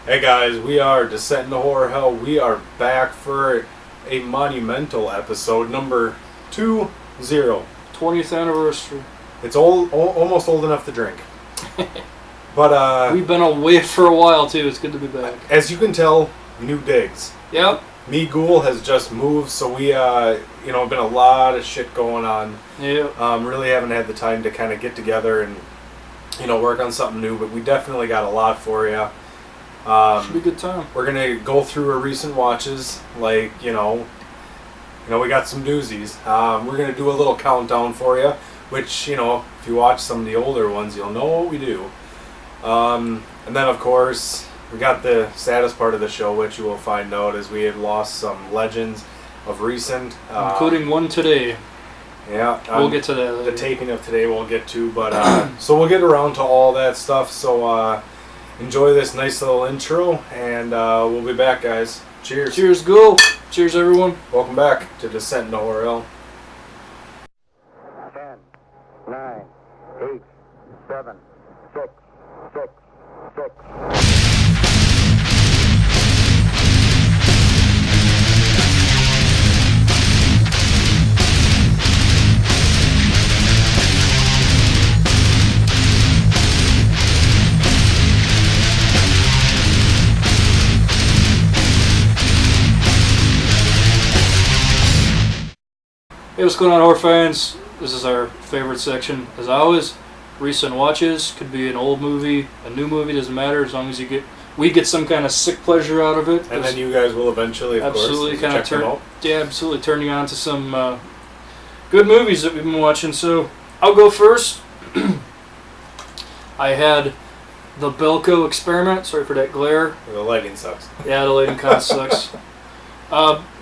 Hey guys, we are Descent into Horror Hell. We are back for a monumental episode, number 20. 20th anniversary. It's almost old enough to drink. But we've been away for a while too. It's good to be back. As you can tell, new digs. Yep. Me Ghoul has just moved, so we been a lot of shit going on. Yep. Really haven't had the time to kind of get together and work on something new, but we definitely got a lot for you. Should be a good time. We're gonna go through our recent watches, like we got some doozies. We're gonna do a little countdown for you, which if you watch some of the older ones, you'll know what we do. And then of course we got the saddest part of the show, which you will find out, is we have lost some legends of recent, including one today. Yeah, we'll get to that later. The taping of today we'll get to, but so we'll get around to all that stuff. So enjoy this nice little intro, and we'll be back, guys. Cheers. Cheers, Ghoul. Cheers, everyone. Welcome back to Descent into Horror Hell. 10, 9, 8, 7, 6, 6, 6. Hey, what's going on, horror fans? This is our favorite section, as always. Recent watches. Could be an old movie, a new movie, doesn't matter, as long as we get some kind of sick pleasure out of it. And then you guys will eventually, of absolutely course, check them out. Yeah, absolutely turning on to some good movies that we've been watching. So I'll go first. I had the Belko Experiment. Sorry for that glare. The lighting sucks. Yeah, the lighting kind of sucks.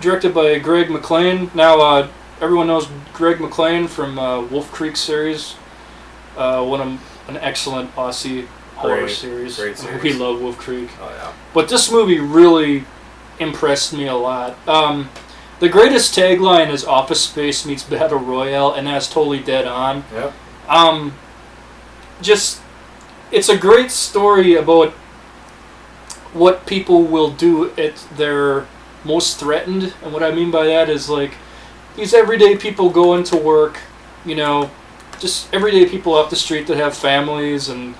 Directed by Greg McLean. Now, everyone knows Greg McLean from Wolf Creek series. An excellent Aussie horror series. Great series. We love Wolf Creek. Oh yeah. But this movie really impressed me a lot. The greatest tagline is "Office Space meets Battle Royale," and that's totally dead on. Yep. It's a great story about what people will do at their most threatened, and what I mean by that is like these everyday people going to work, just everyday people off the street that have families and,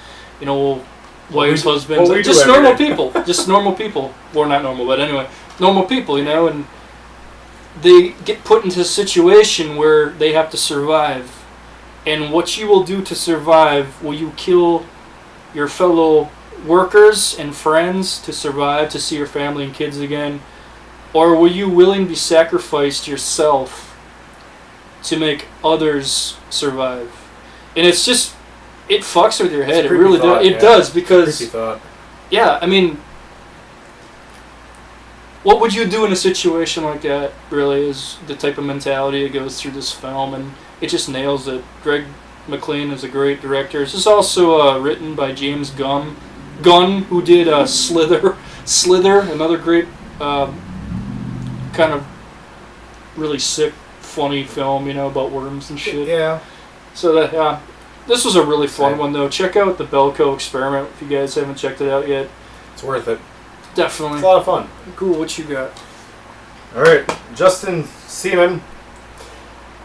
wives, husbands, just normal people. Just normal people. Well, not normal, but anyway, normal people, and they get put into a situation where they have to survive. And what you will do to survive, will you kill your fellow workers and friends to survive, to see your family and kids again? Or were you willing to sacrifice yourself to make others survive? And it's just, it fucks with your head. It really does. It does, because, creepy thought. Yeah, I mean, what would you do in a situation like that, really, is the type of mentality that goes through this film, and it just nails it. Greg McLean is a great director. This is also written by James Gunn, who did Slither, another great kind of really sick, funny film, about worms and shit. Yeah. So that this was a really fun one, though. Check out the Belko Experiment if you guys haven't checked it out yet. It's worth it. Definitely. It's a lot of fun. Cool. What you got? All right, Justin Seaman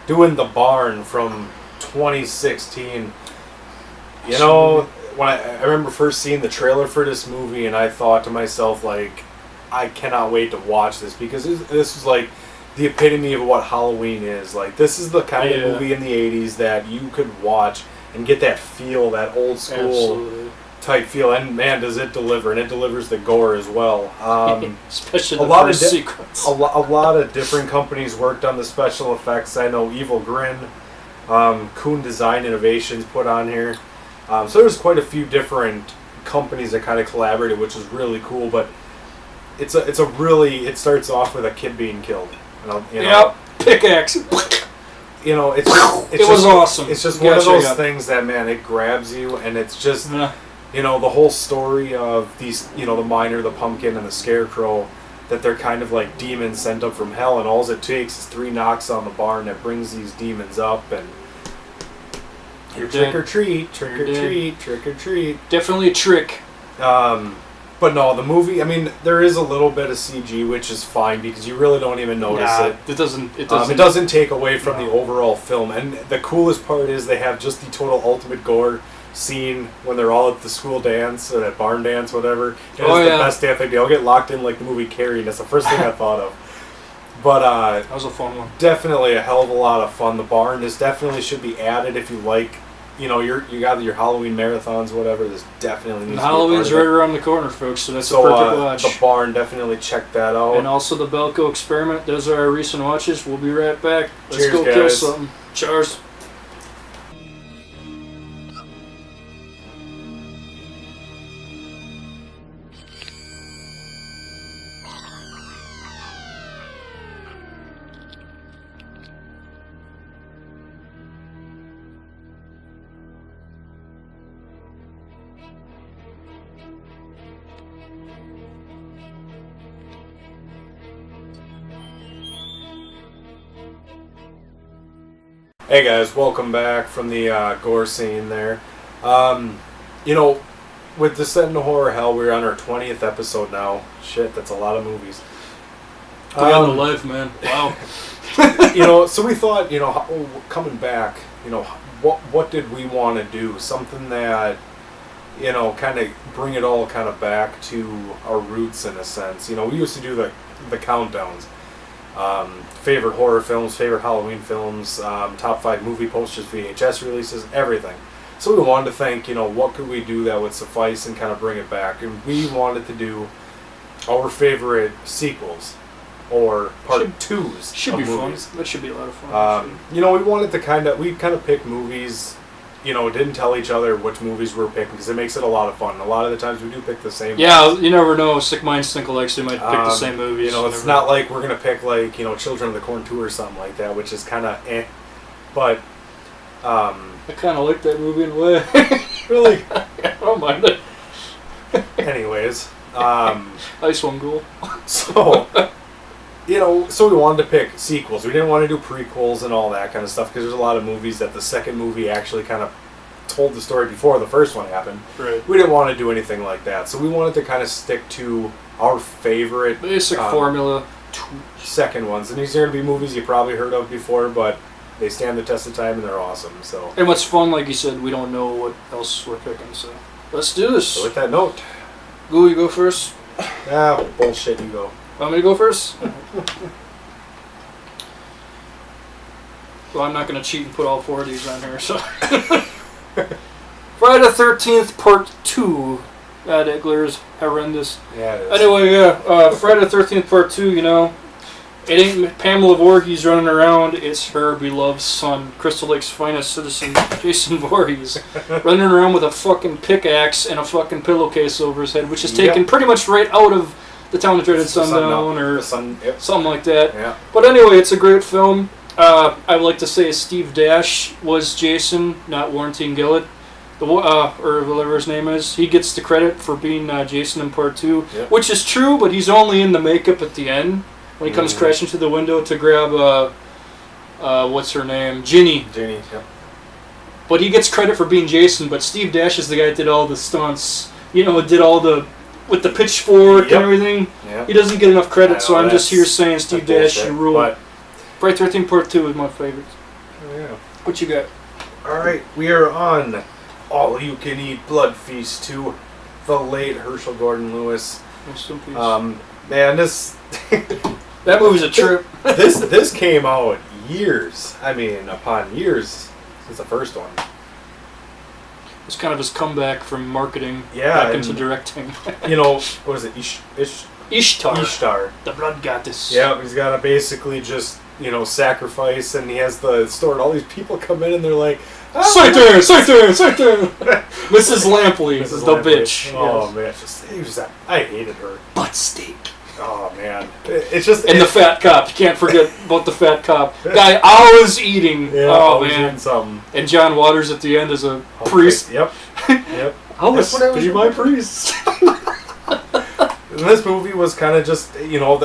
doing The Barn from 2016. When I remember first seeing the trailer for this movie, and I thought to myself, like, I cannot wait to watch this, because this was like the epitome of what Halloween is. Like, this is the kind of movie in the 80s that you could watch and get that feel, that old school type feel, and man, does it deliver, and it delivers the gore as well. Especially the first sequence. A lot of different companies worked on the special effects. I know Evil Grin, Kuhn Design Innovations put on here. So there's quite a few different companies that kind of collaborated, which is really cool, but it starts off with a kid being killed. Yep, pickaxe. It was awesome. It's just one of those things that, man, it grabs you, and it's just, the whole story of these, the miner, the pumpkin, and the scarecrow, that they're kind of like demons sent up from hell, and all it takes is 3 knocks on the barn that brings these demons up, and trick or treat, trick or treat, trick or treat. Definitely a trick. But no, the movie, I mean, there is a little bit of CG, which is fine because you really don't even notice it. It doesn't. It doesn't take away from the overall film. And the coolest part is they have just the total ultimate gore scene when they're all at the school dance or that barn dance, whatever. It is the best damn thing. They all get locked in like the movie Carrie, and that's the first thing I thought of. But that was a fun one. Definitely a hell of a lot of fun. The barn, this definitely should be added if you like. You know, you got your Halloween marathons, whatever. This definitely needs to be Halloween's right around the corner, folks. So that's a perfect watch. The barn, definitely check that out. And also the Belko Experiment. Those are our recent watches. We'll be right back. Let's Cheers, go guys. kill something. Cheers. Hey guys, welcome back from the gore scene there. You know, with Descent into Horror Hell, we're on our 20th episode now. Shit, that's a lot of movies. We on the life, man. Wow. You know, so we thought, you know, coming back, you know, what did we want to do? Something that, you know, kind of bring it all kind of back to our roots in a sense. You know, we used to do the countdowns. Favorite horror films, favorite Halloween films, top 5 movie posters, VHS releases, everything. So we wanted to think, you know, what could we do that would suffice and kind of bring it back. And we wanted to do our favorite sequels or part 2s Should of be movies. fun. That should be a lot of fun. You know, we wanted to we kind of pick movies, you know, didn't tell each other which movies we're picking because it makes it a lot of fun. A lot of the times we do pick the same ones. You never know. Sick minds think alike, so you might pick the same movies. You know, it's not like we're going to pick, like, you know, Children of the Corn 2 or something like that, which is kind of eh. But, I kind of like that movie in a way. really? I don't mind it. Anyways. Ice One Ghoul. So, you know, so we wanted to pick sequels. We didn't want to do prequels and all that kind of stuff because there's a lot of movies that the second movie actually kind of told the story before the first one happened. Right. We didn't want to do anything like that. So we wanted to kind of stick to our favorite Basic formula. second ones. And these are going to be movies you probably heard of before, but they stand the test of time and they're awesome. So. And what's fun, like you said, we don't know what else we're picking, so let's do this. So with that note. Goo, you go first. Ah, bullshit, you go. Want me to go first? Well, I'm not going to cheat and put all 4 of these on here, so. Friday the 13th, Part 2. That Egler's horrendous. Yeah, it is. Anyway, Friday the 13th, Part 2, you know. It ain't Pamela Voorhees running around, it's her beloved son, Crystal Lake's finest citizen, Jason Voorhees, running around with a fucking pickaxe and a fucking pillowcase over his head, which is taken pretty much right out of The Town That Dreaded Sundown or something like that. Yeah. But anyway, it's a great film. I would like to say Steve Dash was Jason, not Warren Gillett, or whatever his name is. He gets the credit for being Jason in Part 2, which is true, but he's only in the makeup at the end when he comes crashing through the window to grab, what's her name? Ginny. Ginny, yeah. But he gets credit for being Jason, but Steve Dash is the guy that did all the stunts. You know, did all the, with the pitchfork and everything. Yep. He doesn't get enough credit, so I'm just here saying Steve Dash, you rule. But Friday 13 Part 2 is my favorite. yeah. What you got? Alright, we are on All You Can Eat Blood Feast 2, the late Herschel Gordon Lewis. Man, this that movie's a trip. this came out years, upon years since the first one. It's kind of his comeback from marketing back into directing. You know, what is it? Ishtar. The blood goddess. Yeah, he's got to basically just, you know, sacrifice, and he has the store, and all these people come in, and they're like, Satan! Mrs. Lampley, the bitch. Oh, man. I hated her. Butt steak. Oh, man. It's just... And the fat cop. You can't forget about the fat cop. Guy always eating. Yeah, oh, man. Eating something. And John Waters at the end is a priest. Yep. Did you buy priest? And this movie was kind of just, you know,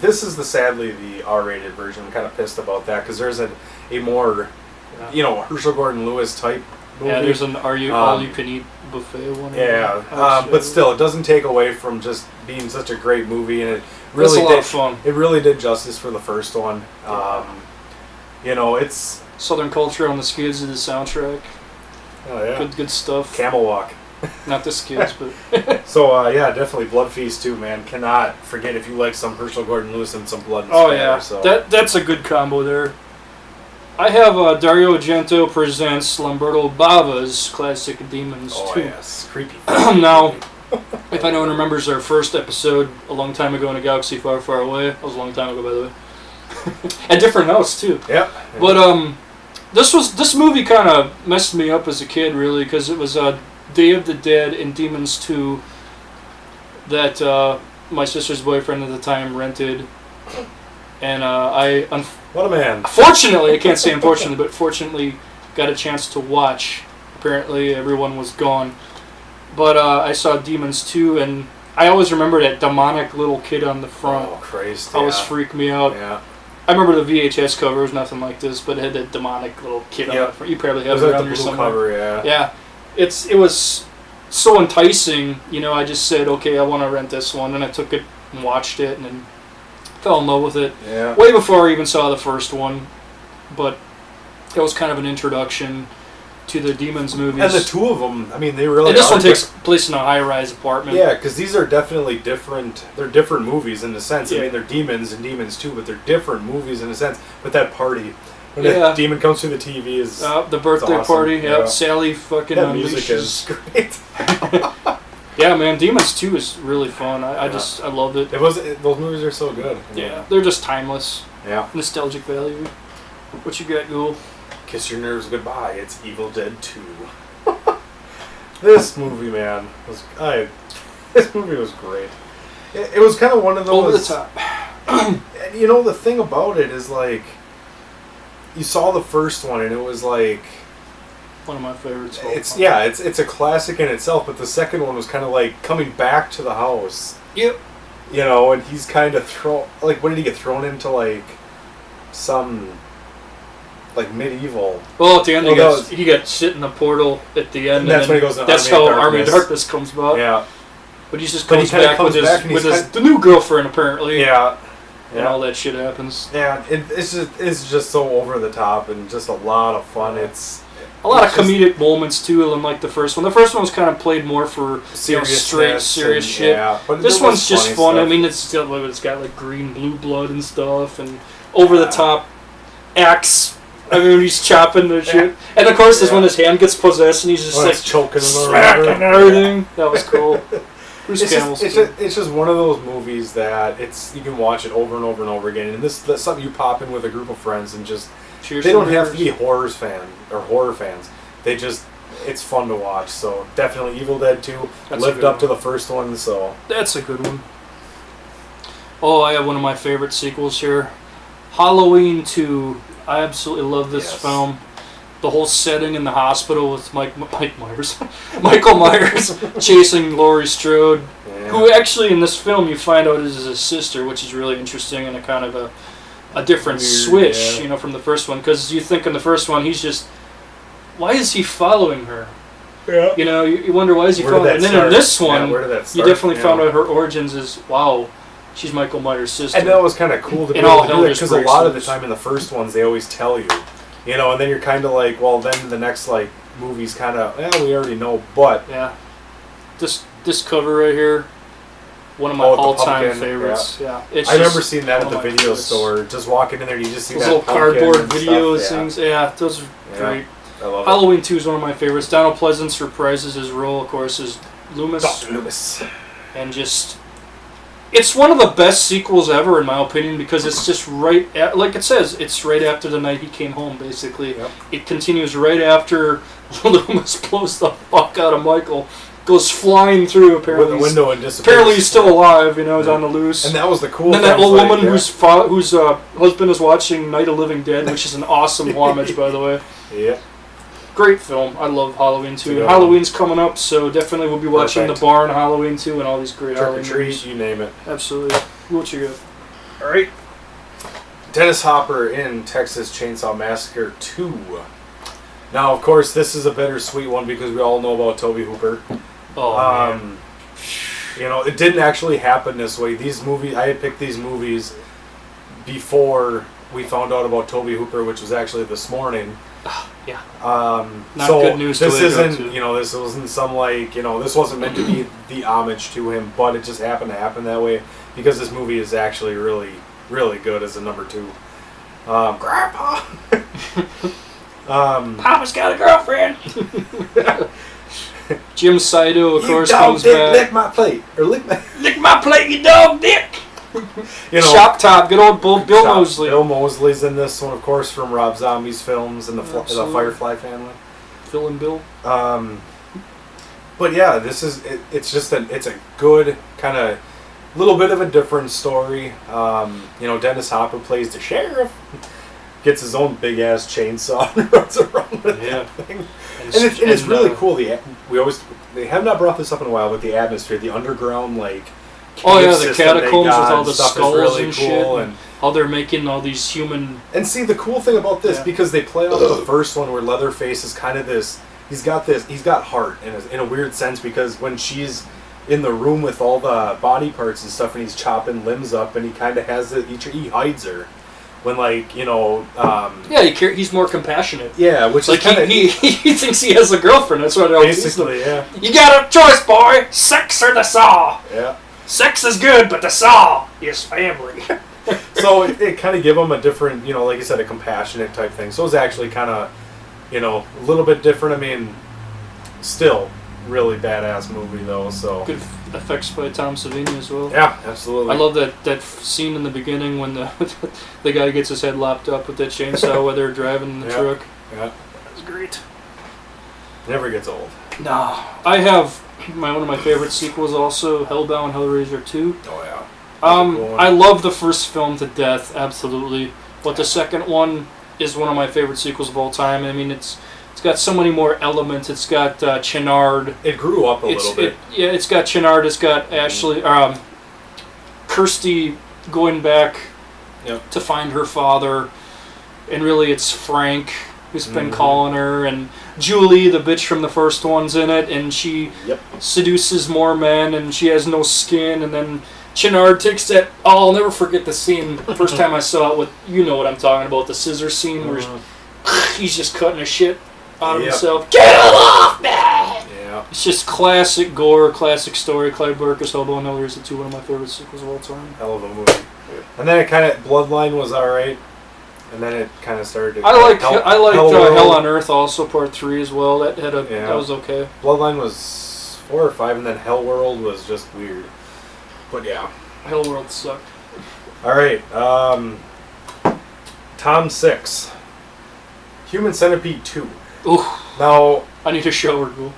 this is sadly the R-rated version. I'm kind of pissed about that because there's a more, you know, Herschel Gordon Lewis type movie. Yeah, there's an all you can eat buffet one. Yeah, Oh, but still, it doesn't take away from just being such a great movie, and it That's really a lot of fun. It really did justice for the first one. You know, it's Southern culture on the skids of the soundtrack. oh yeah, Good stuff. Camel Walk. Not the skids, but So yeah, definitely Blood Feast too, man. Cannot forget if you like some Herschel Gordon Lewis and some blood and oh spatter, yeah, so. that's a good combo there. I have Dario Argento presents Lamberto Bava's classic Demons Oh 2. yes, creepy. Now, if anyone remembers our first episode a long time ago in a galaxy far, far away, that was a long time ago, by the way. A different house too. Yep. But this movie kind of messed me up as a kid, really, because it was Day of the Dead and Demons 2 that my sister's boyfriend at the time rented, and What a man. fortunately, I can't say unfortunately, but fortunately got a chance to watch. Apparently everyone was gone. But I saw Demons 2, and I always remember that demonic little kid on the front. Oh Christ. Always Yeah. freaked me out. Yeah. I remember the VHS cover was nothing like this, but it had that demonic little kid on the front. You probably It have was it like around the here blue somewhere. cover, yeah. Yeah. It was so enticing, you know, I just said, okay, I want to rent this one, and I took it and watched it, and then fell in love with it. Yeah. Way before I even saw the first one, but it was kind of an introduction to the Demons movies. And the two of them, I mean, they really. And this are one takes place in a high-rise apartment. Yeah, because these are definitely different. They're different movies in a sense. Yeah. I mean, they're demons and Demons too, but they're different movies in a sense. But that party, when Yeah. the demon comes through the TV, is The birthday awesome. party. Yep. Yeah. Sally fucking that music unleashes. is great. Yeah, man, Demons 2 is really fun. I loved it. Those movies are so good. Yeah, they're just timeless. Yeah. Nostalgic value. What you got, Ghoul? Kiss your nerves goodbye. It's Evil Dead 2. This movie, man, this movie was great. It was kind of one of those Over the top. And you know, the thing about it is, like, you saw the first one and it was like, One of my favorites. of all it's time. it's a classic in itself, but the second one was kind of like coming back to the house. Yep. You know, and he's kind of what did he get thrown into, like some like medieval. Well, at the end, Well, he got shit in the portal at the end. And that's then when he goes to That's Army of how Army of Darkness. Darkness comes about. Yeah. But he just But he comes kinda back comes with back and his, he's with his kind- the new girlfriend, apparently. Yeah. And all that shit happens. Yeah, it's just so over the top and just a lot of fun. It's A lot of it's just comedic moments too, unlike the first one. The first one was kind of played more for straight seriousness serious and- shit. Yeah, but This there was one's just funny fun. I stuff. mean, it's got like green blue blood and stuff, and over the top axe. I mean, he's chopping the shit, and of course, is when his hand gets possessed and he's just When like it's choking him or smacking whatever. everything. That was cool. Bruce Campbell's It's just one of those movies that you can watch it over and over and over again, and that's something you pop in with a group of friends and just Cheers they to don't have to beers. be horror fans. It's fun to watch. So definitely Evil Dead 2 That's a lived good up to one. the first one. So That's a good one. Oh, I have one of my favorite sequels here. Halloween 2. I absolutely love this Yes. film. The whole setting in the hospital with Mike Myers. Michael Myers chasing Laurie Strode. yeah. Who actually in this film you find out is his sister, which is really interesting and a kind of a different Weird, switch, yeah. you know, from the first one. Because you think in the first one he's just, why is he following her? Yeah. You know, you wonder why is he Where did following her. that And then in start? this one, Yeah, where did that you start? definitely Yeah. found out her origins is, wow, she's Michael Myers' sister. And that was kind of cool to be And able all to do hell that just because a breaks lot of the loose. time in the first ones they always tell you, you know, and then you're kind of like, well, then the next like movie's kind of, we already know, but Yeah. This cover right here, one of my Oh, with the all-time pumpkin, favorites. Yeah. It's I just remember seeing that at one the of my video favorites. store. Just walking in there, you just see Those that little pumpkin cardboard and videos, stuff. things. Yeah, those are Yeah. great. I love Halloween 2 is one of my favorites. Donald Pleasance reprises his role, of course, as it. Loomis. Dr. Loomis. And just... It's one of the best sequels ever, in my opinion, because it's just like it says, it's right after the night he came home, basically. Yep. It continues right after Loomis blows the fuck out of Michael. Goes flying through, apparently. With the window and disappears. Apparently he's still alive, you know, he's on the loose. And that was the cool And then thing. that old like, woman yeah. whose husband is watching Night of the Living Dead, which is an awesome homage, by the way. Yeah. Great film. I love Halloween 2. Yeah. Halloween's coming up, so definitely we'll be watching Perfect. The Barn, Halloween 2, and all these great Trick or Halloween treat, movies. you name it. Absolutely. What you got? All right. Dennis Hopper in Texas Chainsaw Massacre 2. Now, of course, this is a bittersweet one because we all know about Tobe Hooper. Oh, man. You know, it didn't actually happen this way. These movies, I had picked these movies before we found out about Tobe Hooper, which was actually this morning. Yeah. Not so good news to this wake up isn't, to. you know, this wasn't some like, you know, this wasn't meant to be the homage to him, but it just happened to happen that way because this movie is actually really, really good as a number 2. Grandpa. Papa's got a girlfriend. Jim Saito, of course, you dog comes dick, back. lick my plate or lick my plate, you dog dick. you know, Shop Top, good old Bill Moseley. Bill Moseley's in this one, of course, from Rob Zombie's films and the Firefly family. Phil and Bill. But yeah, this is it's just it's a good kind of little bit of a different story. You know, Dennis Hopper plays the sheriff, gets his own big ass chainsaw and runs around with that thing. And it's really cool. They have not brought this up in a while, but the atmosphere, the underground the catacombs with all the stuff skulls really and cool, shit. and how they're making all these human. And see, the cool thing about this, because they play off the first one where Leatherface is kind of this. He's got heart in a weird sense, because when she's in the room with all the body parts and stuff, and he's chopping limbs up, and he kind of has he hides her. When he's more compassionate. Yeah, which like is kind of he thinks he has a girlfriend. That's what basically. Yeah. You got a choice, boy. Sex or the saw. Yeah. Sex is good, but the saw is family. So it kind of give him a different, like you said, a compassionate type thing. So it was actually kind of, a little bit different. I mean, still really badass movie though. So good effects by Tom Savini as well. Yeah, absolutely. I love that scene in the beginning when the guy gets his head lopped up with that chainsaw while they're driving the truck. Yeah, that's great. Never gets old. No, I have one of my favorite sequels also, Hellbound Hellraiser 2. Oh yeah. I love the first film to death, absolutely. But the second one is one of my favorite sequels of all time. I mean, it's got so many more elements. It's got Chenard. It grew up a little bit. It's got Chenard. It's got Ashley, Kirsty going back to find her father, and really it's Frank who's been calling her, and Julie, the bitch from the first one's in it, and she seduces more men, and she has no skin, and then Chenard takes that. Oh, I'll never forget the scene. The first time I saw it, what I'm talking about, the scissor scene where he's just cutting his shit out of himself. Get him off, man! Yeah. It's just classic gore, classic story. Clyde Barker's Hellbound Hellraiser 2, one of my favorite sequels of all time. Hell of a movie. And then it kind of Bloodline was alright, and then it kind of started to. I liked Hell on Earth also, Part 3 as well. That was okay. Bloodline was 4 or 5, and then Hellworld was just weird. But yeah, Hellworld sucked. All right, Tom 6, Human Centipede 2. Ooh. Now I need a shower, Ghoul.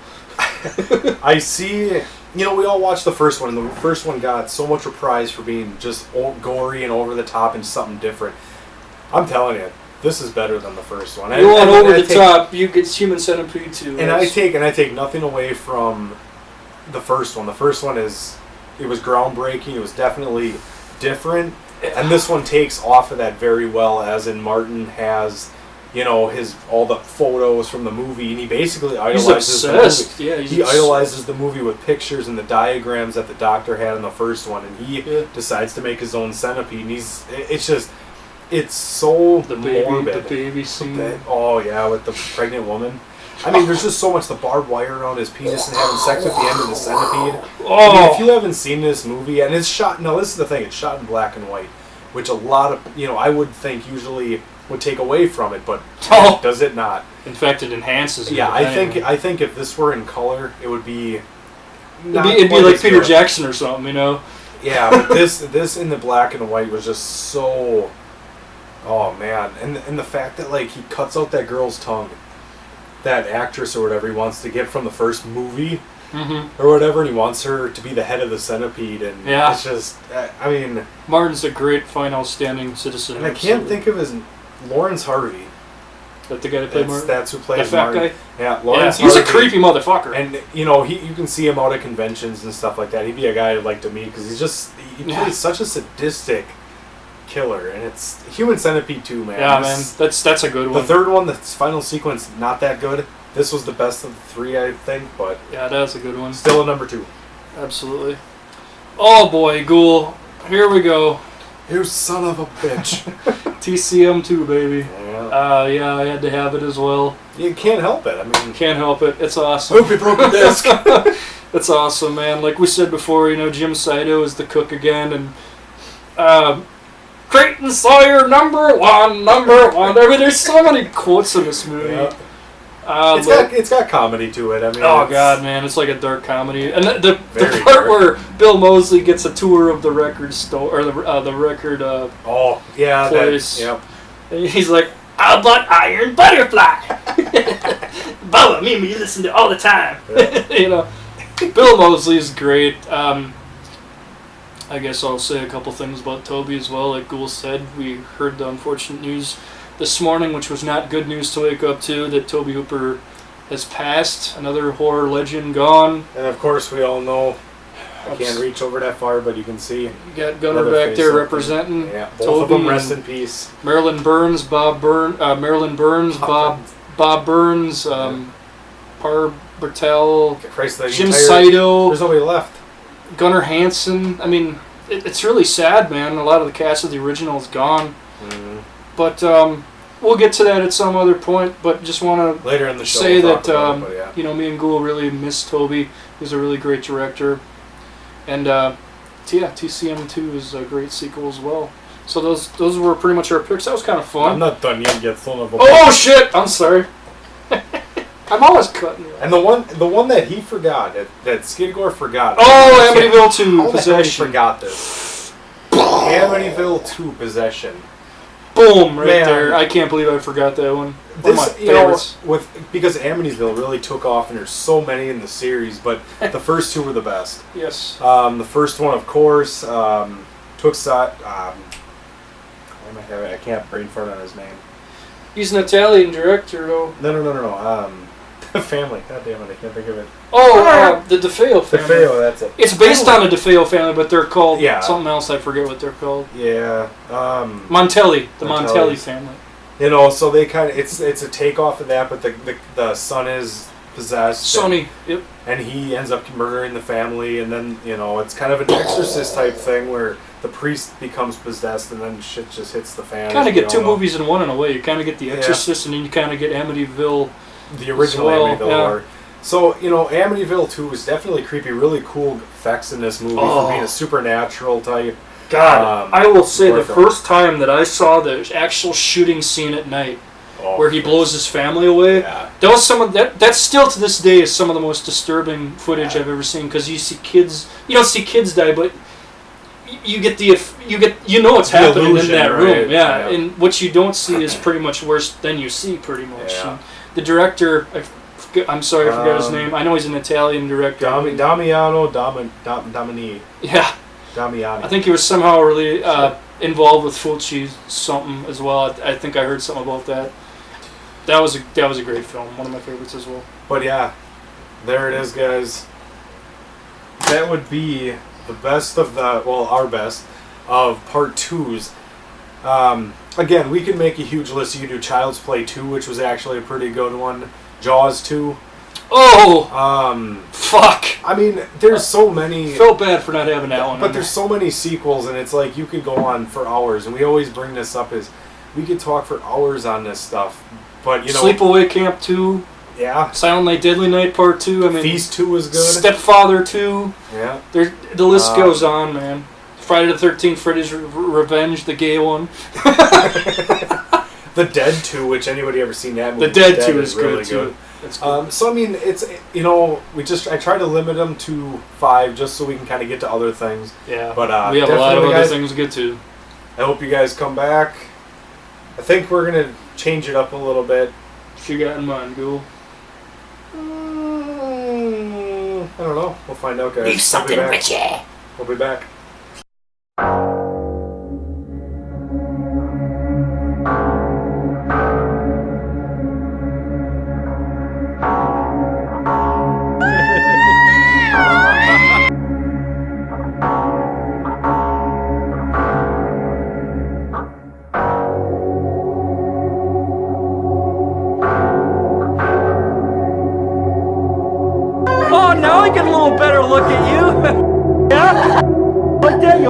I see. We all watched the first one, and the first one got so much reprise for being just gory and over the top and something different. I'm telling you, this is better than the first one. You want over the top, you get Human Centipede 2. And I take nothing away from the first one. The first one it was groundbreaking. It was definitely different, and this one takes off of that very well. As in, Martin has, all the photos from the movie, and he basically idolizes the movie. Yeah, he idolizes the movie with pictures and the diagrams that the doctor had in the first one, and he decides to make his own centipede. And it's so morbid. The baby scene. With the pregnant woman. I mean, there's just so much, the barbed wire around his penis and having sex at the end of the centipede. Oh. I mean, if you haven't seen this movie, and it's shot, this is the thing, it's shot in black and white, which a lot of, I would think usually would take away from it, but does it not? In fact, it enhances it. Yeah, I think if this were in color, it would be it'd be like Peter Jackson or something, Yeah, but this in the black and white was just so, oh man, and the fact that he cuts out that girl's tongue, that actress or whatever he wants to get from the first movie or whatever, and he wants her to be the head of the centipede, and it's just, I mean, Martin's a great, fine, outstanding citizen. And I can't think of his Lawrence Harvey. That the guy that played Martin? That's who plays the fat Martin. guy? Yeah, Lawrence He's Harvey. a creepy motherfucker. And, you can see him out at conventions and stuff like that. He'd be a guy I'd like to meet, because he plays such a sadistic killer, and it's Human Centipede 2, man. Yeah, man, that's a good one. The third one, the final sequence, not that good. This was the best of the three, I think, but yeah, that's a good one. still a number 2. Absolutely. Oh boy, Ghoul. Here we go. You son of a bitch. TCM2, baby. Yeah. Yeah, I had to have it as well. You can't help it. I mean, Can't help it. It's awesome. hope you broke a disc. It's awesome, man. Like we said before, Jim Saito is the cook again, and Creighton Sawyer number one. I mean, there's so many quotes in this movie. Yeah. It's got comedy to it. I mean, oh god, man, it's like a dark comedy, and the Very part dark. where Bill Moseley gets a tour of the record store or the record oh yeah, place. yep. And he's like, "How about Iron Butterfly?" Bubba, me and you listen to all the time. Yeah. Bill Moseley's great. I guess I'll say a couple things about Toby as well. Like Ghoul said, we heard the unfortunate news this morning, which was not good news to wake up to, that Toby Hooper has passed. Another horror legend gone. And of course, we all know. I can't reach over that far, but you can see. You got Gunner another back there face representing. Yeah, both Toby of them and rest in peace. Marilyn Burns, Bob Burns, Bob Burns, Par Bertel, Christ, the Jim entire- Saito, There's nobody left. Gunnar Hansen. I mean, it's really sad, man. A lot of the cast of the original is gone. Mm-hmm. But we'll get to that at some other point. But just want to Later in the show, say we'll that talk about it, but yeah. me and Ghoul really miss Toby. He's a really great director, and TCM2 is a great sequel as well. So those were pretty much our picks. That was kind of fun. I'm not done yet, you son of a Oh shit! I'm sorry. I'm always cutting you. And the one that he forgot, that Skidgore forgot. Oh, Amityville 2 How the hell he Possession. forgot this? Amityville 2 Possession. Boom! Right Man. there. I can't believe I forgot that one. One of my This, you know, favorites. because Amityville really took off, and there's so many in the series, but the first two were the best. Yes. The first one, of course, took I can't brain fart on his name. He's an Italian director, though. No. Family. God damn it, I can't think of it. Oh, the DeFeo family. DeFeo, that's it. It's based on a DeFeo family, but they're called Yeah. something else. I forget what they're called. Yeah. Montelli, the Montelli Montellis. family. You know, so they kind of it's a takeoff of that, but the son is possessed. Sonny. Yep. And he ends up murdering the family, and then it's kind of an Exorcist type thing where the priest becomes possessed, and then shit just hits the fan. Kind of get two movies in one in a way. You kind of get The Yeah. Exorcist, and then you kind of get Amityville. The original as well, Amityville yeah. Horror. So, Amityville 2 is definitely creepy. Really cool effects in this movie Oh. for being a supernatural type. God, I will say horror the film. first time that I saw the actual shooting scene at night, Oh, where he blows his family away, Yeah. that was that still to this day is some of the most disturbing footage Yeah. I've ever seen, because you see kids. You don't see kids die, but you get what's The happening illusion, in that right? room. Yeah, Yeah. and what you don't see is pretty much worse than you see, pretty much. Yeah. And the director, I'm sorry, I forgot his name. I know he's an Italian director. Damiano Domini. Yeah, Damiani. I think he was somehow really involved with Fulci something as well. I think I heard something about that. That was a great film, one of my favorites as well. But yeah, there it is, guys. That would be the best of our best of part 2s. Again, we can make a huge list. You can do Child's Play 2, which was actually a pretty good one. Jaws 2. Oh, fuck! I mean, there's so many. Felt bad for not having that one. But there's so many sequels, and it's like you could go on for hours. And we always bring this up as we could talk for hours on this stuff. But Sleepaway Camp 2, yeah, Silent Night, Deadly Night Part 2. I mean, Feast 2 was good. Stepfather 2. Yeah, The list goes on, man. Friday the 13th, Freddy's Revenge, the gay one. The Dead 2, which anybody ever seen that movie? The Dead 2 is really good too. That's good. So I mean, it's I try to limit them to 5 just so we can kind of get to other things. Yeah, But we have a lot of definitely, other guys, things to get to. I hope you guys come back. I think we're gonna change it up a little bit. What you got in mind, Ghoul? I don't know. We'll find out, guys. Leave something, Richie. We'll be back. look at you. Yeah. Like that. Yeah.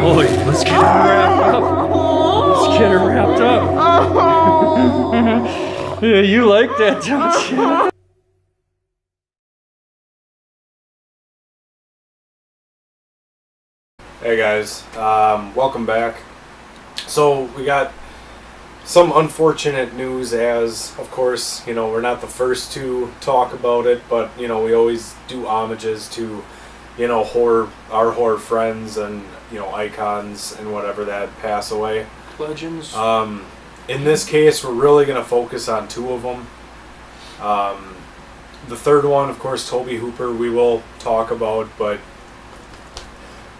Boy, let's get her wrapped up. Let's get her wrapped up. Yeah, you like that, don't you? Hey guys, welcome back. So we got some unfortunate news, as of course, you know, we're not the first to talk about it, but you know, we always do homages to, you know, our horror friends and, you know, icons and whatever that pass away. Legends. In this case, we're really going to focus on two of them. The third one, of course, Toby Hooper, we will talk about, but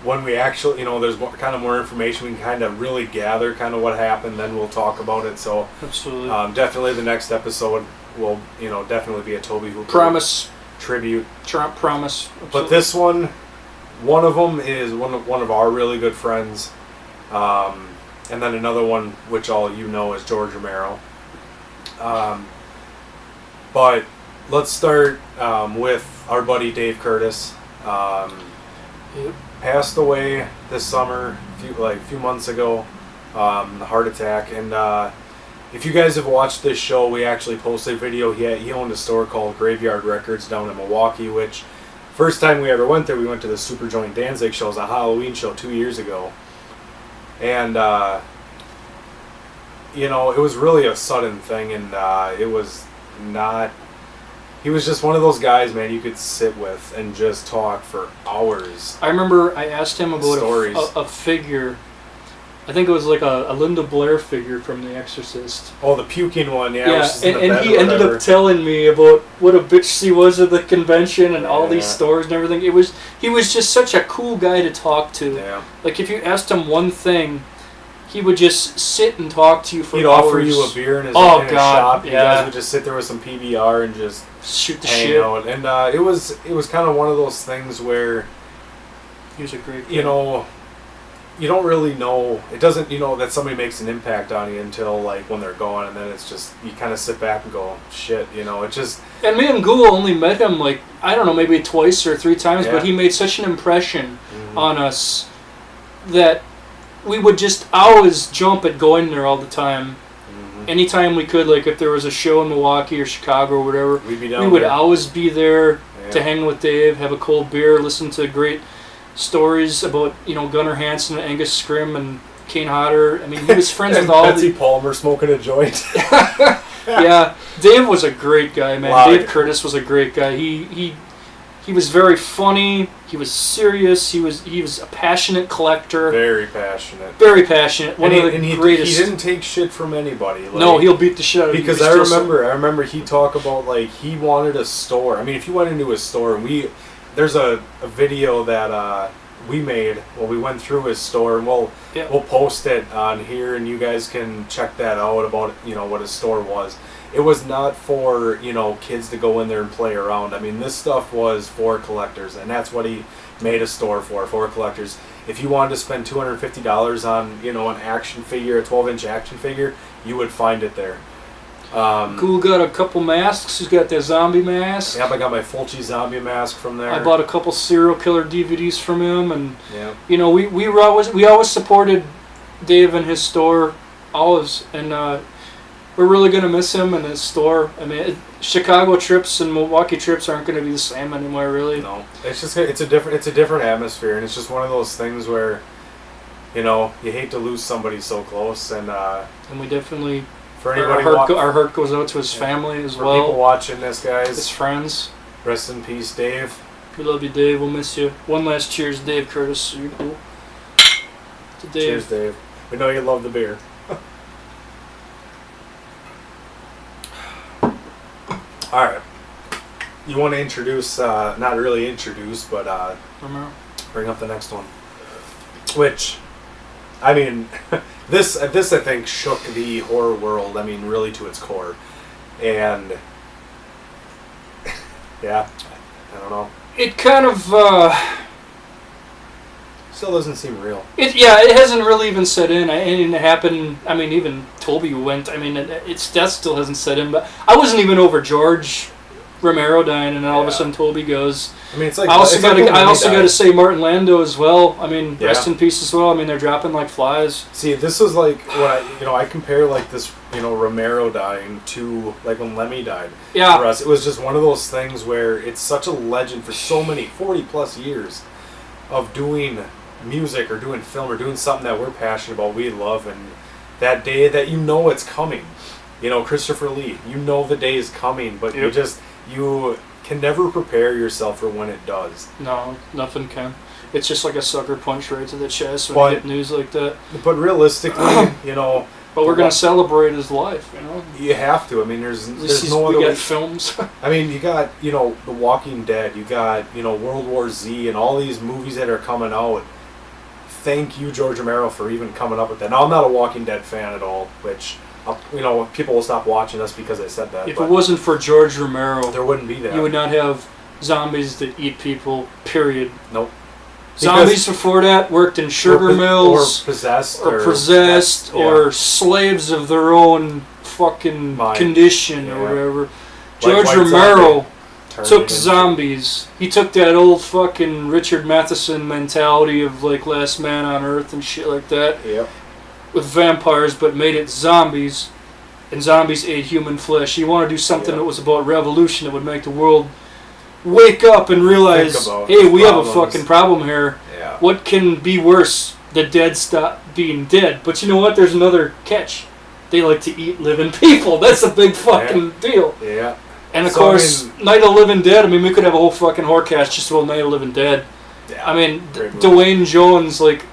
when we actually, you know, there's more information, we can kind of really gather kind of what happened, then we'll talk about it. So Absolutely. Definitely the next episode will, you know, definitely be a Toby Hooper Promise. tribute. Trump promise. Absolutely. But this one of them is one of our really good friends, and then another one, which all you know, is George Romero. But let's start with our buddy Dave Curtis. Yep. Passed away this summer, a few months ago, heart attack. And if you guys have watched this show, we actually posted a video. He owned a store called Graveyard Records down in Milwaukee, which first time we ever went there, we went to the Super Joint Danzig show. It was a Halloween show 2 years ago. And, you know, it was really a sudden thing, and it was not... He was just one of those guys, man, you could sit with and just talk for hours. I remember I asked him about Stories. a figure. I think it was like a Linda Blair figure from The Exorcist. Oh, the puking one, yeah. Yeah, she's in the and bed he or ended whatever. up telling me about what a bitch she was at the convention and all these Yeah. stores and everything. He was just such a cool guy to talk to. Yeah. Like, if you asked him one thing, he would just sit and talk to you for He'd hours. offer you a beer in his, Oh, in his God, shop. You yeah. guys would just sit there with some PBR and just Shoot the hang shit. out. And it was kind of one of those things where, He was a great guy. you know, you don't really know. It doesn't, you know, that somebody makes an impact on you until, like, when they're gone. And then it's just, you kind of sit back and go, shit, you know, it just... And me and Ghoul only met him, like, I don't know, maybe twice or three times, Yeah. but he made such an impression Mhm. on us that we would just always jump at going there all the time. Mhm. Anytime we could, like if there was a show in Milwaukee or Chicago or whatever, We'd be down we would there. always be there Yeah. to hang with Dave, have a cold beer, listen to great stories about, you know, Gunnar Hansen and Angus Scrim and Kane Hodder. I mean, he was friends And with all Betsy the... Palmer smoking a joint. Yeah, Dave was a great guy, man. Wow. Dave Curtis was a great guy. He was very funny. He was serious. He was a passionate collector. Very passionate. Very passionate. One of the he greatest. didn't take shit from anybody. Like, No, he'll beat the shit out of you. because He's I still remember he talk about, like, he wanted a store. I mean, if you went into a store, and there's a video that we made when we went through his store, and we'll post it on here, and you guys can check that out about, you know, what his store was. It was not for, you know, kids to go in there and play around. I mean, this stuff was for collectors, and that's what he made a store for collectors. If you wanted to spend $250 on, you know, an action figure, a 12-inch action figure, you would find it there. Ghoul got a couple masks. He's got that zombie mask. Yep, I got my Fulci zombie mask from there. I bought a couple serial killer DVDs from him, and Yeah. you know, we always supported Dave and his store, always, and we're really gonna miss him and his store. I mean, Chicago trips and Milwaukee trips aren't gonna be the same anymore, really. No, it's just it's a different atmosphere, and it's just one of those things where, you know, you hate to lose somebody so close, and And we definitely for our anybody heart goes out to his family as for people well, watching this, his guys, friends. rest in peace, Dave. We love you, Dave. We'll miss you. One last cheers, Dave Curtis. You're cool. To Dave. Cheers, Dave. We know you love the beer. All right. You want to introduce, not really introduce, but Romero. bring up the next one. Which, I mean, this I think shook the horror world, I mean, really to its core. And, yeah, I don't know. It kind of, Still doesn't seem real. it hasn't really even set in. And it happened, I mean, even Toby went, I mean, its death still hasn't set in, but I wasn't even over George Romero dying, and then all of a sudden Toby goes. I mean, it's like I also got to to say Martin Lando as well. I mean, Yeah. rest in peace as well. I mean, they're dropping like flies. See, this was like what I compare like this, Romero dying to like when Lemmy died. Yeah. For us, it was just one of those things where it's such a legend for so many 40 plus years of doing music or doing film or doing something that we're passionate about, we love, and that day that it's coming. Christopher Lee, the day is coming, but Yep. you can never prepare yourself for when it does. No, nothing can. It's just like a sucker punch right to the chest when But- you get news like that. But realistically, But we're gonna celebrate his life, you have to. I mean, there's At least no other we way. got films. I mean, you got, The Walking Dead, you got, World War Z, and all these movies that are coming out. Thank you, George Romero, for even coming up with that. Now, I'm not a Walking Dead fan at all, which, people will stop watching us because I said that. If but it wasn't for George Romero, there wouldn't be that. you would not have zombies that eat people, period. Nope. Zombies before that worked in sugar mills, Or possessed. or slaves of their own fucking Mind. condition Yeah. or whatever. Like George White Romero Zombie turned took into- zombies. He took that old fucking Richard Matheson mentality of like Last Man on Earth and shit like that Yep. with vampires, but made it zombies, and zombies ate human flesh. He wanted to do something Yeah. that was about revolution that would make the world wake up and realize, Think about hey, we have a problems. fucking problem here. Yeah. What can be worse? The dead stop being dead. But you know what? There's another catch. They like to eat living people. That's a big fucking deal. Yeah. And of So, course, Night of the Living Dead. I mean, we could have a whole fucking horror cast just about Night of the Living Dead. Yeah. I mean, Great movie. Dwayne Jones, like,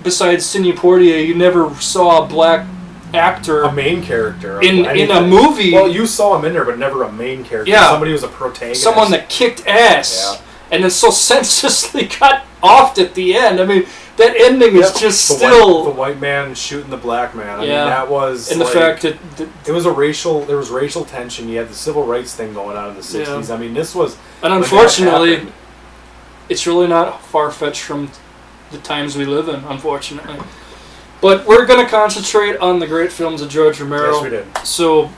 besides Sidney Poitier, you never saw a black actor A main character. of in a anything. movie. Well, you saw him in there, but never a main character. Yeah. Somebody who was a protagonist. Someone that kicked ass. Yeah. And then so senselessly got offed at the end. I mean, that ending is Yep. just the still... white man shooting the black man. I Yeah. mean, that was. and the like, fact that it was there was racial tension. You had the civil rights thing going on in the 60s. I mean, this was. and when that unfortunately, happened- it's really not far-fetched from the times we live in, unfortunately. But we're going to concentrate on the great films of George Romero. Yes, we did. So,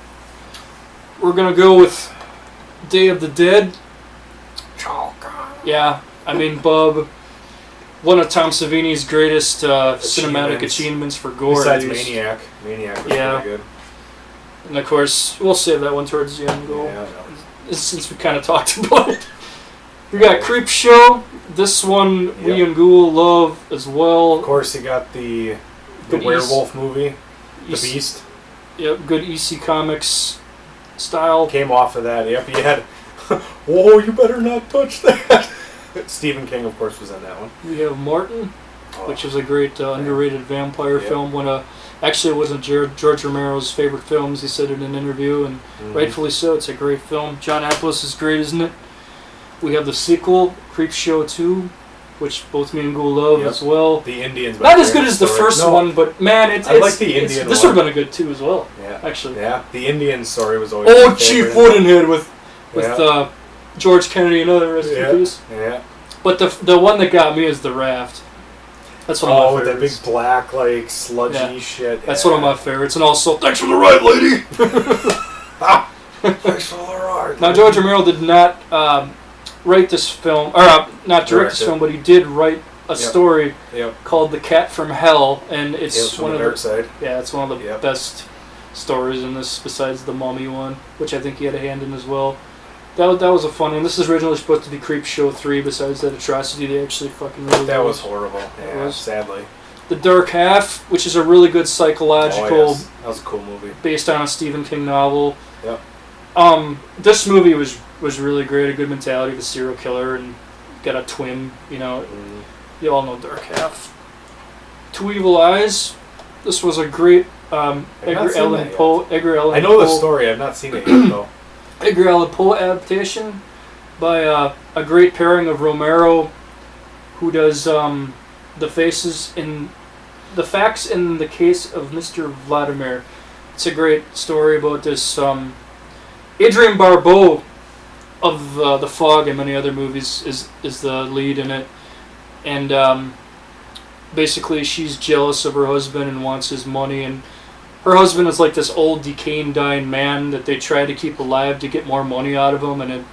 we're going to go with Day of the Dead. Yeah, I mean, Bub, one of Tom Savini's greatest cinematic achievements for gore. Besides at least. Maniac. Maniac was Yeah. pretty good. And of course, we'll save that one towards the end. Yeah. Since we kind of talked about it. We got Creepshow. This one we Yep. and Ghoul love as well. Of course, you got the Good werewolf movie, The EC Beast. Yep, good EC Comics style. Came off of that. Yep, you had. Whoa, you better not touch that. Stephen King, of course, was in that one. We have Martin, Oh, which is a great underrated vampire Yep. film. Actually, it wasn't George Romero's favorite films. He said it in an interview, and rightfully so. It's a great film. John Amplis is great, isn't it? We have the sequel, Creepshow 2, which both me and Ghoul love Yep. as well. The Indians. Not as good as the first one, but man, it's I like the Indian this one. would have been a good 2 as well. Yeah. Actually. Yeah, the Indian story was always. Oh, my Chief favorite. Woodenhead with Yeah. George Kennedy and other rest in peace. Yeah. But the one that got me is The Raft. That's one of my with that favorites. big black, like, sludgy Yeah. shit. That's one of my favorites. And also, thanks for the ride, lady! Thanks for the ride. Now, George Romero did not write this film, or not direct this Direct it. film, but he did write a story Yep. called The Cat from Hell, and it's Tales from one the of dark the side. it's one of the Yep. best stories in this, besides the Mummy one, which I think he had a hand in as well. That was a fun one. This is originally supposed to be Creepshow 3. Besides that atrocity, they actually fucking really That was horrible. Yeah, was. sadly. The Dark Half, which is a really good psychological, Oh, yes. That was a cool movie. based on a Stephen King novel. Yep. This movie was really great. A good mentality of a serial killer and got a twin. You know, Mm. you all know Dark Half. Two Evil Eyes. This was a great Edgar Allan Poe. I know the story. I've not seen it yet though. Edgar Allan Poe adaptation by a great pairing of Romero, who does the facts in the case of Mr. Vladimir. It's a great story about this Adrienne Barbeau of The Fog and many other movies is the lead in it, and basically she's jealous of her husband and wants his money, and her husband is like this old decaying dying man that they try to keep alive to get more money out of him, and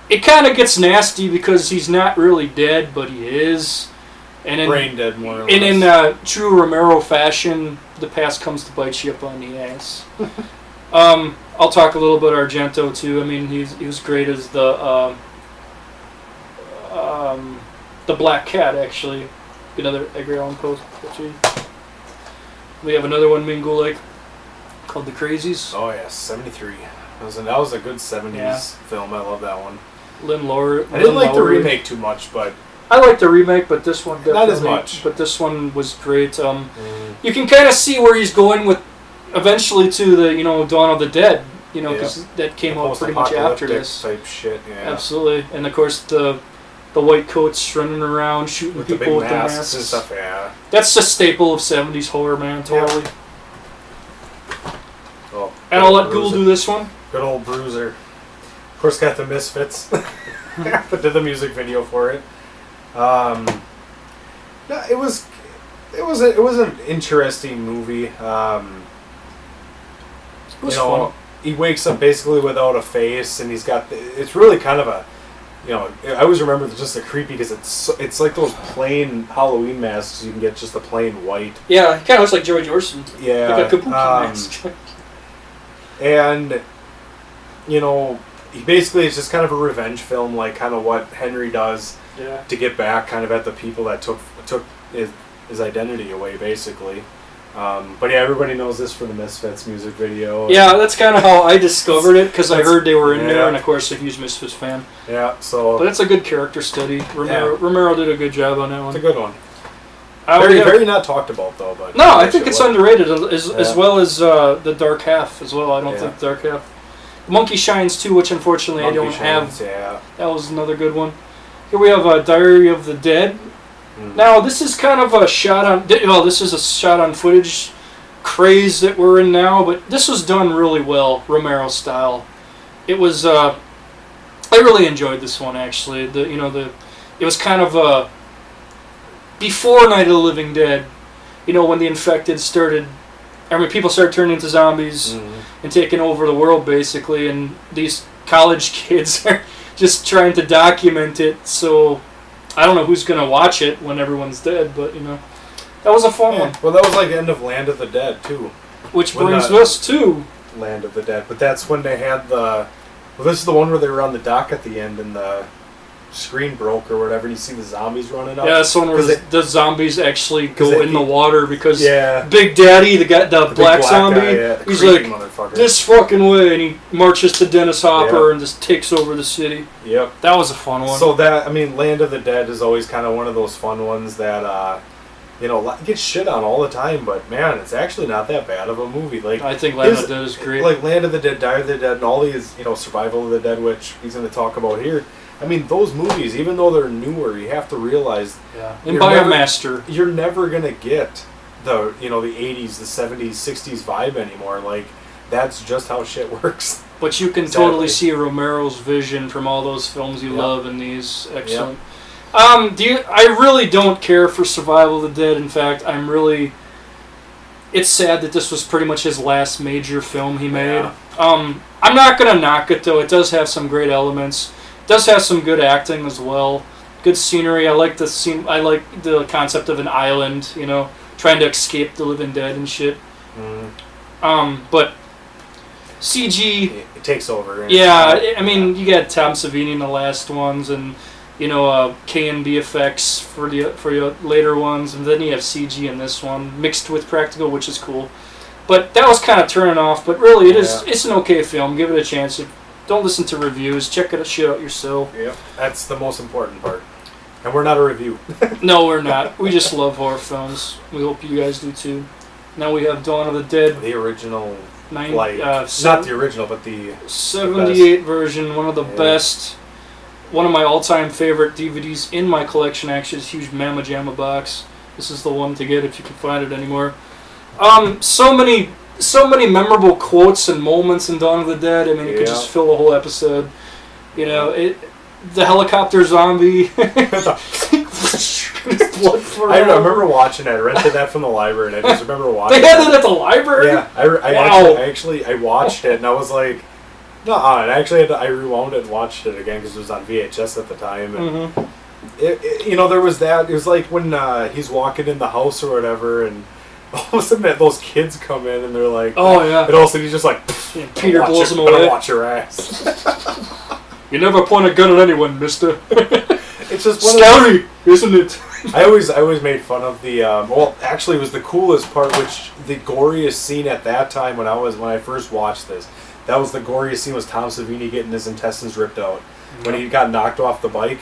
it kind of gets nasty because he's not really dead, but he is. And brain dead, more or less. And in true Romero fashion, the past comes to bite you up on the ass. I'll talk a little about Argento too. I mean, he was great as the Black Cat, actually. Another Edgar Allan Poe. We have another one, Mingo like, called The Crazies. Oh yeah, 73. That was a good 70s film. I love that one. Lynn Lowry. I didn't like the remake too much, but I like the remake, but this one definitely, not as much. But this one was great. You can kind of see where he's going with, eventually to the Dawn of the Dead. Because that came out pretty much after this type shit. Yeah, absolutely. And of course the white coats running around shooting with people the big with masks the masks and stuff. Yeah, that's a staple of 70s horror, man. Totally. Yeah. Oh, and I'll let Ghoul do this one. Good old Bruiser. Of course, got the Misfits. But did the music video for it. No, it was an interesting movie. It was fun. He wakes up basically without a face, and he's got. It's really kind of a. I always remember just the creepy because it's like those plain Halloween masks you can get just the plain white. Yeah, it kind of looks like Joey Jordison. Yeah, like a kabuki mask. And he basically is just kind of a revenge film, like kind of what Henry does to get back kind of at the people that took his identity away, basically. But yeah, everybody knows this for the Misfits music video. Yeah, that's kind of how I discovered it, because I heard they were in there, and of course a huge Misfits fan. Yeah, so. But it's a good character study. Romero did a good job on that one. It's a good one. Very not talked about though, but no, I think it's underrated as well as the Dark Half as well. I don't think Dark Half. Monkey Shines too, which unfortunately I don't have. Yeah. That was another good one. Here we have Diary of the Dead. Now this is kind of a shot on. Well, this is a shot on footage craze that we're in now, but this was done really well, Romero style. It was. I really enjoyed this one actually. It was kind of before Night of the Living Dead. When the infected started. People started turning into zombies and taking over the world basically, and these college kids are just trying to document it. So. I don't know who's going to watch it when everyone's dead, but, that was a fun one. Well, that was like the end of Land of the Dead, too. Which brings us to Land of the Dead. But that's when they had this is the one where they were on the dock at the end and the screen broke or whatever, and you see the zombies running up. Yeah, that's the one where the zombies actually go in the water because Big Daddy, the black zombie, he's like, this fucking way, and he marches to Dennis Hopper and just takes over the city. Yep. That was a fun one. So Land of the Dead is always kind of one of those fun ones that, gets shit on all the time, but man, it's actually not that bad of a movie. Like, I think Land of the Dead is great. Like Land of the Dead, Diary of the Dead, and all these, Survival of the Dead, which he's going to talk about here. I mean, those movies, even though they're newer, you have to realize... Yeah. And Biomaster. You're never going to get the 80s, the 70s, 60s vibe anymore. Like, that's just how shit works. But you can totally see Romero's vision from all those films you love in these. Excellent. Yep. I really don't care for Survival of the Dead. In fact, it's sad that this was pretty much his last major film he made. Yeah. I'm not going to knock it, though. It does have some great elements. Does have some good acting as well. Good scenery. I like the scene. I like the concept of an island. Trying to escape the living dead and shit. But CG. It takes over. Yeah, I mean, you got Tom Savini in the last ones, and K&B effects for the later ones, and then you have CG in this one mixed with practical, which is cool. But that was kind of turning off. But really, it's an okay film. Give it a chance. Don't listen to reviews. Check it shit out yourself. Yep, that's the most important part. And we're not a review. No, we're not. We just love horror films. We hope you guys do too. Now we have Dawn of the Dead. The original, Not not the original, but the 78 version, one of the Yeah. best. One of my all-time favorite DVDs in my collection, actually, is a huge Mamma Jamma box. This is the one to get if you can find it anymore. So many memorable quotes and moments in Dawn of the Dead. I mean, you could just fill a whole episode. You know, the helicopter zombie. I remember watching it. I rented that from the library, and I just remember watching. They had it at the library. Yeah, I watched it, and I was like, no, and I rewound it and watched it again because it was on VHS at the time. And there was that. It was like when he's walking in the house or whatever, and all of a sudden those kids come in and they're like, oh yeah, and all of a sudden he's just like, Peter blows him away. Better watch your ass. You never point a gun at anyone, mister. It's just scary, isn't it? I always made fun of the actually it was the coolest part, which the goriest scene at that time when I first watched this, that was the goriest scene, was Tom Savini getting his intestines ripped out when he got knocked off the bike.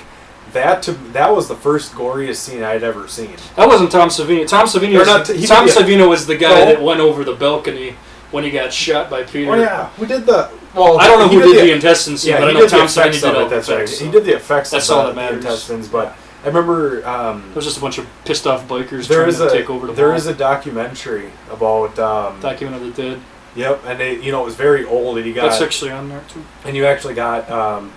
That was the first goriest scene I'd ever seen. That wasn't Tom Savini. Tom Savini was the guy that went over the balcony when he got shot by Peter. Oh yeah, we did the. Well, I don't know who did the intestines scene, but I know Tom Savini did all the effects. effects. He did the effects. That's of all that the matters. Intestines, but I remember. There was just a bunch of pissed off bikers trying to take over the mall. There is a documentary about. Document of the Dead. Yep, and it was very old, and you got. That's actually on there too. And you actually got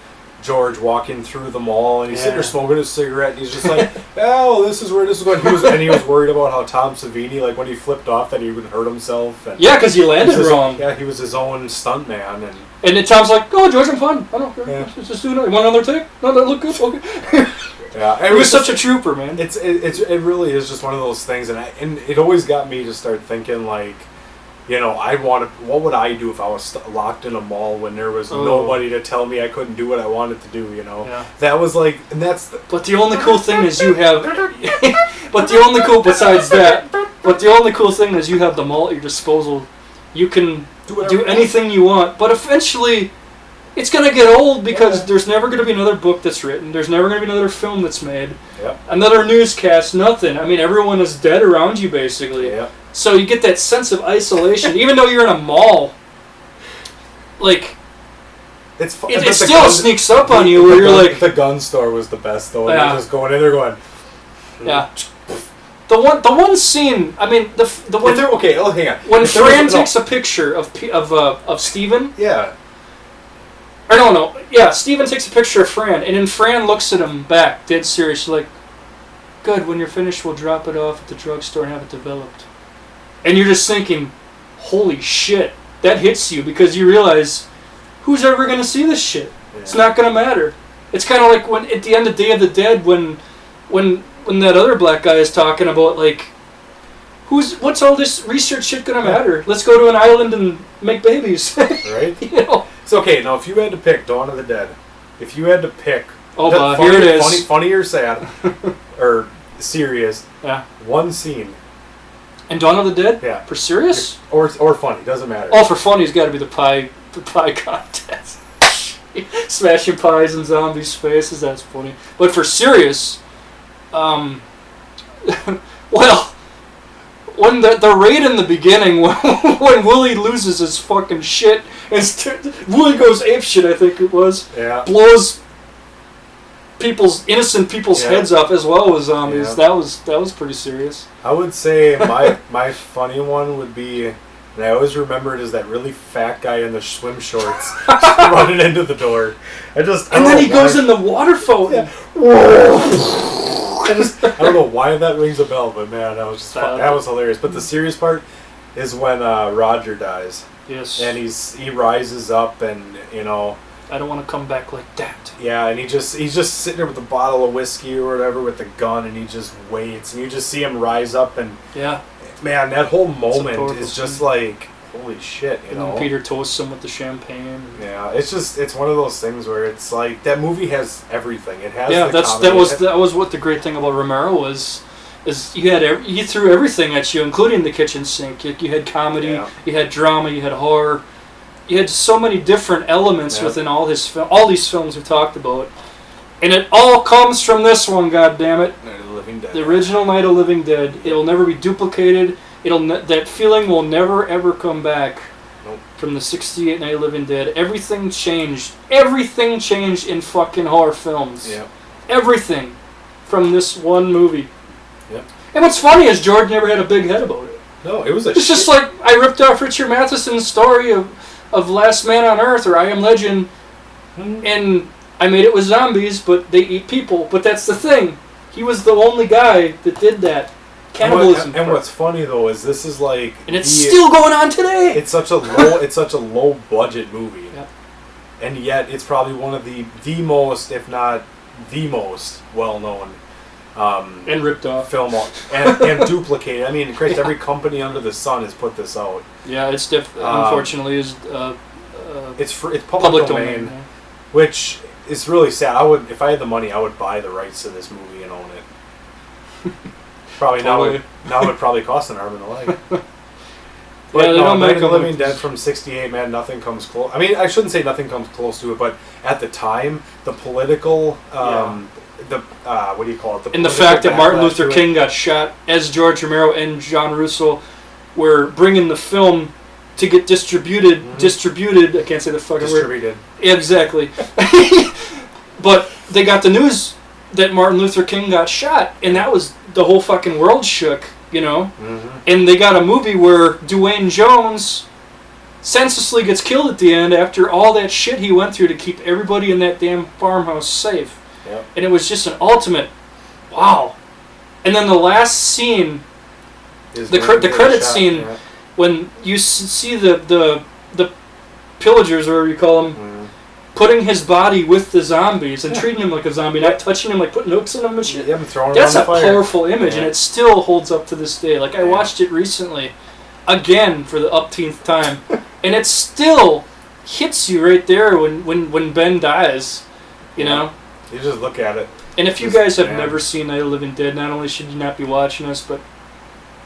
George walking through the mall, and he's sitting there smoking his cigarette, and he's just like, "Oh, this is where this is going." He was worried about how Tom Savini, like when he flipped off, that he would hurt himself. And yeah, because he landed wrong. Yeah, he was his own stuntman, and then Tom's like, "Oh, George, I'm fine. I don't care. Yeah. Just do it. You want another take? No, that look good. Okay." Yeah, it was such a trooper, man. It really is just one of those things, and it always got me to start thinking like. What would I do if I was locked in a mall when there was nobody to tell me I couldn't do what I wanted to do, Yeah. That was like, and that's... But the only cool thing is you have... But the only cool thing is you have the mall at your disposal. You can do anything you want, but eventually it's going to get old because there's never going to be another book that's written. There's never going to be another film that's made. Yep. Another newscast, nothing. I mean, everyone is dead around you, basically. Yep. So you get that sense of isolation, even though you're in a mall. Like, it still sneaks up on you where you're like... The gun store was the best, though. Yeah. You're just going in there going... Yeah. The one scene, I mean, the one... Okay, hang on. When Fran takes a picture of Steven... Yeah. Or no. Yeah, Steven takes a picture of Fran, and then Fran looks at him back, dead serious, like, good, when you're finished, we'll drop it off at the drugstore and have it developed. And you're just thinking, holy shit, that hits you because you realize, who's ever going to see this shit? Yeah. It's not going to matter. It's kind of like when at the end of Day of the Dead, when that other black guy is talking about, like, what's all this research shit going to matter? Let's go to an island and make babies. Right? It's okay. Now, if you had to pick Dawn of the Dead, if you had to pick... here it is. Funny or sad, or serious, one scene... And Dawn of the Dead? Yeah. For serious? Or funny, doesn't matter. Oh, for funny, it's got to be the pie contest. Smashing pies in zombies' faces, that's funny. But for serious, well, when the raid in the beginning, when Willie loses his fucking shit, and Willie goes apeshit, I think it was. Yeah. Blows innocent people's heads off as well as zombies. Yeah. That was pretty serious. I would say my funny one would be, and I always remember it, is that really fat guy in the swim shorts running into the door. And then he goes in the water fountain. I don't know why that rings a bell, but man, that was hilarious. But the serious part is when Roger dies. Yes. And he rises up, and I don't want to come back like that. Yeah, and he's just sitting there with a bottle of whiskey or whatever with the gun, and he just waits, and you just see him rise up, and man, that whole moment is just like, holy shit, and then Peter toasts him with the champagne. Yeah, it's one of those things where it's like that movie has everything. It has that was what the great thing about Romero was. Is you threw everything at you, including the kitchen sink. You had comedy, you had drama, you had horror. You had so many different elements within all these films we talked about, And it all comes from this one, goddammit. Night of the Living Dead. The original Night of the Living Dead. It'll never be duplicated. That feeling will never ever come back. Nope. From the 68 Night of the Living Dead. Everything changed. Everything changed in fucking horror films. Yeah. Everything. From this one movie. Yep. And what's funny is George never had a big head about it. No, it was a It's just like I ripped off Richard Matheson's story of Last Man on Earth or I Am Legend, and I made it with zombies, but they eat people. But that's the thing. He was the only guy that did that. Cannibalism. And what's funny though is this is like, and it's still going on today. It's such a low budget movie, yep. And yet it's probably one of the most, if not the most, well known. And ripped off film and duplicated. I mean, Christ, every company under the sun has put this out. Yeah, it's unfortunately is it's public domain, yeah. Which is really sad. If I had the money, I would buy the rights to this movie and own it. Probably totally. now it would probably cost an arm and a leg. But yeah, they don't Night make of the them. Living Dead from '68, man, nothing comes close. I mean, I shouldn't say nothing comes close to it, but at the time, the political, what do you call it? And the fact that Martin Luther King got shot, as George Romero and John Russo were bringing the film to get distributed. I can't say the fucking distributed. word. Exactly. But they got the news that Martin Luther King got shot, and that was the whole fucking world shook, you know. Mm-hmm. And they got a movie where Dwayne Jones senselessly gets killed at the end after all that shit he went through to keep everybody in that damn farmhouse safe. Yep. And it was just an ultimate wow. And then the last scene, the credit scene, yeah. when you see the pillagers, or whatever you call them, putting his body with the zombies and treating him like a zombie, not touching him, like putting hooks in him and shit. Yeah, throwing That's him a on the fire. powerful image, and it still holds up to this day. Like, I watched it recently, again, for the upteenth time, and it still hits you right there when Ben dies, you know? You just look at it. And if you guys have never seen Night of the Living Dead, not only should you not be watching us, but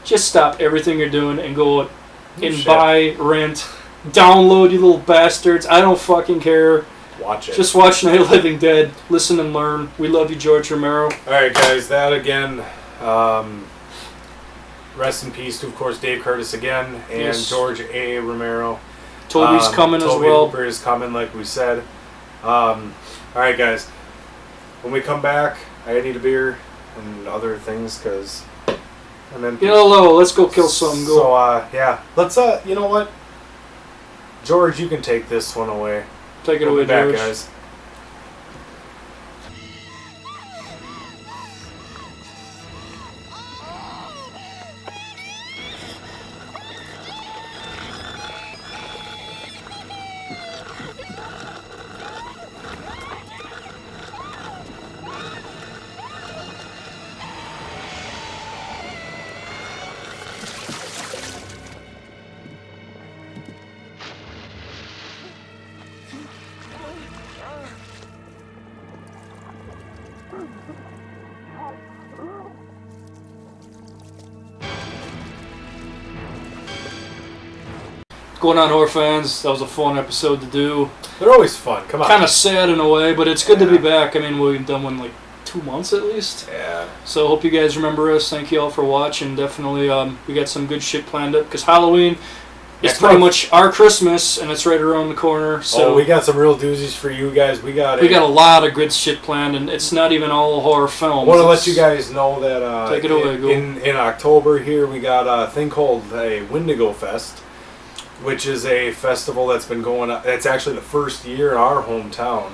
just stop everything you're doing and go and buy, rent, download, you little bastards. I don't fucking care. Watch it. Just watch Night of the Living Dead. Listen and learn. We love you, George Romero. Alright, guys, that again. Rest in peace to, of course, Dave Curtis again, and George A. Romero. Toby's coming as well. Hooper is coming, like we said. Alright, guys. When we come back, I need a beer and other things, and then Get low. Let's go kill some. Go. So, yeah. Let's, you know what? George, you can take this one away. Take it We'll away, be back, George. guys. Going on, horror fans. That was a fun episode to do. They're always fun. Come on. Kind of sad in a way, but it's good to be back. I mean, we've done one like 2 months at least. Yeah. So hope you guys remember us. Thank you all for watching. Definitely, we got some good shit planned up because Halloween is pretty much our Christmas, and it's right around the corner. So we got some real doozies for you guys. We got a lot of good shit planned, and it's not even all horror films. I want to let you guys know that take it away, go. In October here we got a thing called a Wendigo Fest, which is a festival that's been going on. It's actually the first year in our hometown.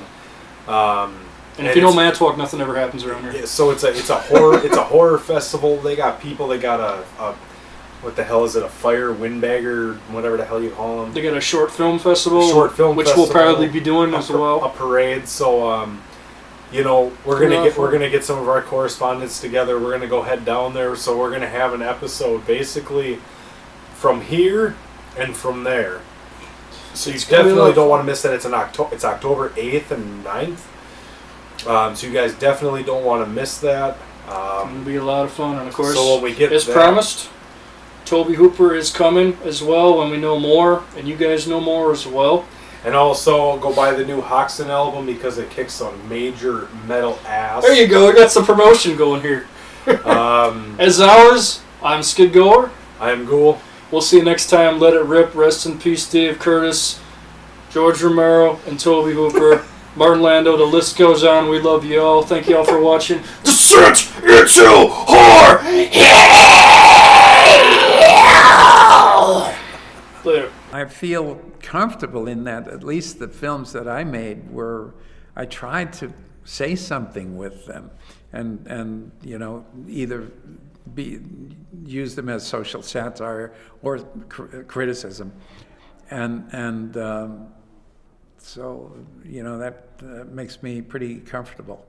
And if you know Manitowoc, nothing ever happens around here. Yeah, so it's a horror festival. They got people. They got a what the hell is it? A fire windbagger, whatever the hell you call them. They got a short film festival, which festival, we'll probably be doing as well. A parade. So you know, we're gonna get some of our correspondents together. We're gonna go head down there. So we're gonna have an episode basically from here and from there. So you definitely don't want to miss that. It's October 8th and 9th. So you guys definitely don't want to miss that. It'll be a lot of fun, and of course, so when we get as promised, Toby Hooper is coming as well when we know more, and you guys know more as well. And also go buy the new Hoxton album because it kicks some major metal ass. There you go. I got some promotion going here. As always, I'm Skid Goer. I am Ghoul. We'll see you next time. Let it rip. Rest in peace, Dave Curtis, George Romero, and Toby Hooper. Martin Lando, the list goes on. We love you all. Thank you all for watching. Descent into Horror! Later. I feel comfortable in that at least the films that I made were, I tried to say something with them and you know, either use them as social satire or criticism. And so, you know, that makes me pretty comfortable.